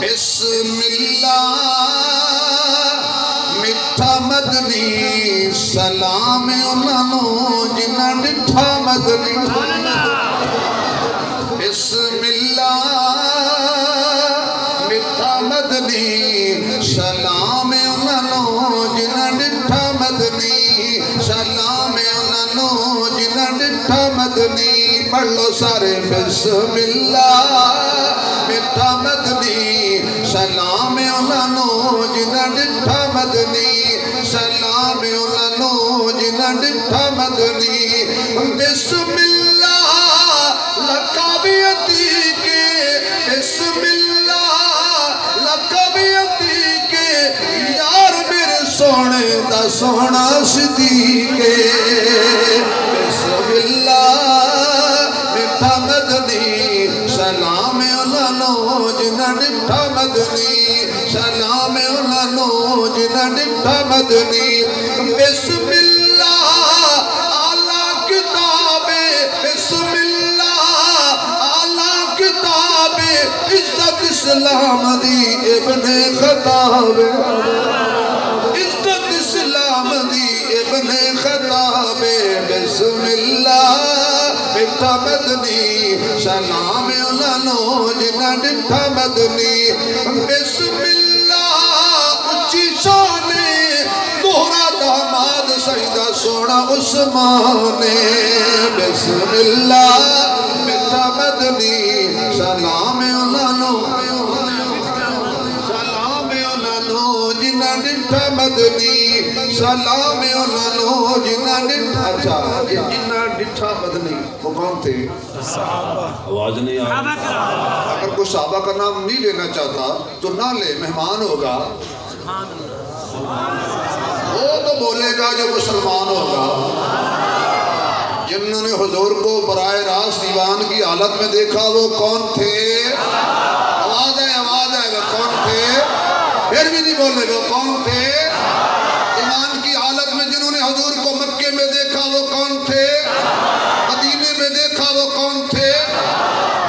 بسم اللہ میٹھا مدنی سلام انہوں جنہاں ڈٹھا مدنی بسم اللہ میٹھا مدنی سلام انہوں جنہاں ڈٹھا مدنی سلام انہوں جنہاں ڈٹھا مدنی پڑھ لو سارے بسم اللہ میٹھا مدنی سلام انہوں جنہاں ڈٹھا مدنی سلام انہوں جنہاں ڈٹھا مدنی بسم اللہ لقبیتی کے بسم اللہ لقبیتی کے یار میرے سونے دا سونا صدیقے بسم اللہ میٹھا مدنی سلام انہوں جنہاں ڈٹھا مدنی سلام انہوں جنہاں ڈٹھا مدنی بسم اللہ اعلیٰ کتاب بسم اللہ اعلیٰ کتاب عزت اسلام دی ابن خطاب عزت اسلام دی ابن خطاب بسم اللہ میٹھا مدنی سلام انہوں جنہاں ڈٹھا مدنی بسم اللہ اچھی شانے دوہرا داماد سیدہ سونا عثمان بسم اللہ میٹھا مدنی سلام انہوں جنہاں ڈٹھا مدنی سلام انہوں جنہاں ڈٹھا اچھا جنہاں ڈٹھا مدنی وہ کون تھے؟ آواز نہیں آئی اگر کوئی صحابہ کا نام نہیں لینا چاہتا تو نہ لے مہمان ہوگا وہ تو بولے گا جو مسلمان ہوگا جنہوں نے حضور کو براہ راست دیوان کی حالت میں دیکھا وہ کون تھے؟ آواز ہے وہ کون تھے؟ پھر بھی نہیں بولے گا کون تھے؟ ایمان کی حالت میں جنہوں نے حضور کو مکے میں دیکھا وہ کون تھے؟ مدینے میں دیکھا وہ کون تھے؟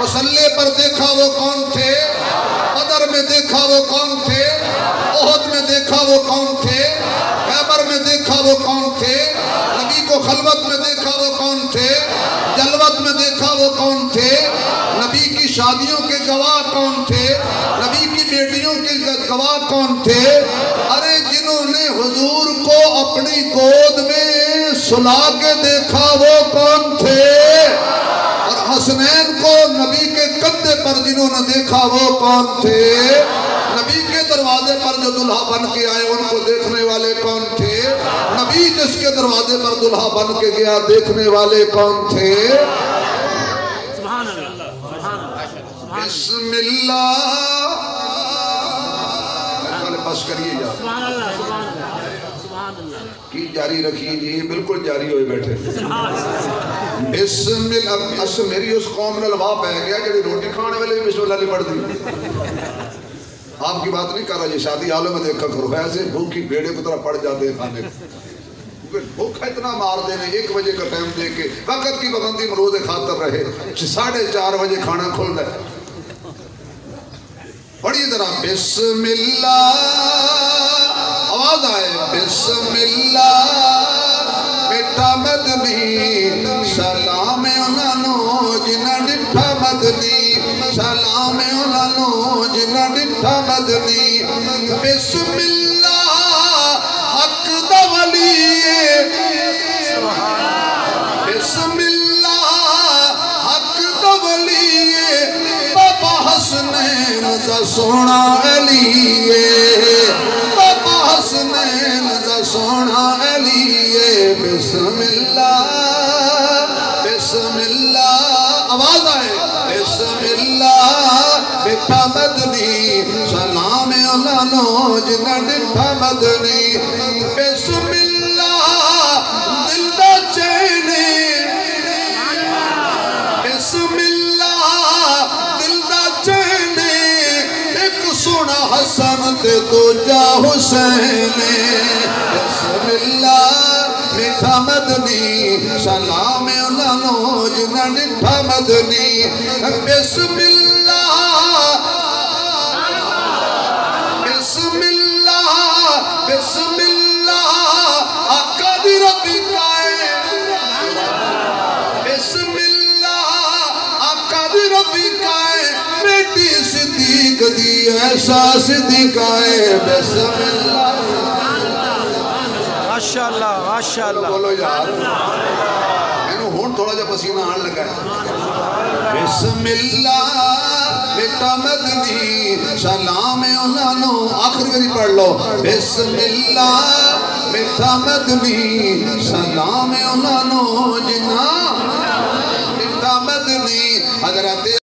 مسلح پر دیکھا وہ کون تھے؟ بدر میں دیکھا وہ کون تھے؟ احد میں دیکھا وہ کون تھے؟ خیبر میں دیکھا وہ کون تھے؟ نبی کو خلوت میں دیکھا وہ کون تھے؟ جلوت میں دیکھا وہ کون تھے؟ نبی کی شادیوں کے گواہ کون تھے؟ نبی کی بیٹیوں کے گواہ کون تھے؟ ارے جنہوں نے حضور کو اپنی گود میں سلا کے دیکھا وہ کون تھے؟ اور حسنین کو نبی کے کندھے پر جنہوں نے دیکھا وہ کون تھے؟ نبی کے دروازے پر جو دلہا بن کے آئے ان کو دیکھنے والے کون تھے؟ نبی جس کے دروازے پر دلہا بن کے گیا دیکھنے والے کون تھے؟ بسم اللہ بس کریے جا کی جاری رکھیے جی بالکل جاری ہوئے بیٹھے بسم اللہ اصل میری اس قوم نے لبا پہ گیا کہ روٹی کھانے والے بھی بسم اللہ نہیں پڑھ دی آپ کی بات نہیں کر رہا یہ شادی حالوں میں دیکھا کرو ایسے بھوکی بیڑے کو طرح پڑ جاتے ہیں کھانے بھوکا اتنا مار دینے 1 بجے کا ٹائم دے کے وقت کی پابندی میں روزے خاطر رہے 4:30 بجے کھانا کھول دے پڑھیے ذرا بسم اللہ آواز آئے بسم اللہ میٹھا مدنی سلام انہوں جنہاں ڈٹھا مدنی سلام انہوں جنہاں ڈٹھا مدنی بسم اللہ حق دا ولی بسم اللہ حق دا ولی بابا حسنین دا سونا علی بابا حسنین دا سونا علی بسم اللہ آواز آئے بسم اللہ میٹھا مدنی سلام انہوں جنہاں ڈٹھا مدنی بسم اللہ دل دا چینے بسم اللہ دل دا چینے ایک سونا حسن تے تو جا حسین بسم اللہ میٹھا مدنی سلام انہوں جنہاں ڈٹھا مدنی بسم اللہ دی ایسا صدیقہ ہے بسم اللہ ماشاءاللہ ماشاءاللہ بولو یار میں ہون تھوڑا جا پسینہ آن لگا ہے بسم اللہ بیٹا مدنی سلام انہوں آخر کری پڑھ لو بسم اللہ بیٹا مدنی سلام انہوں جنہ بیٹا مدنی حضرت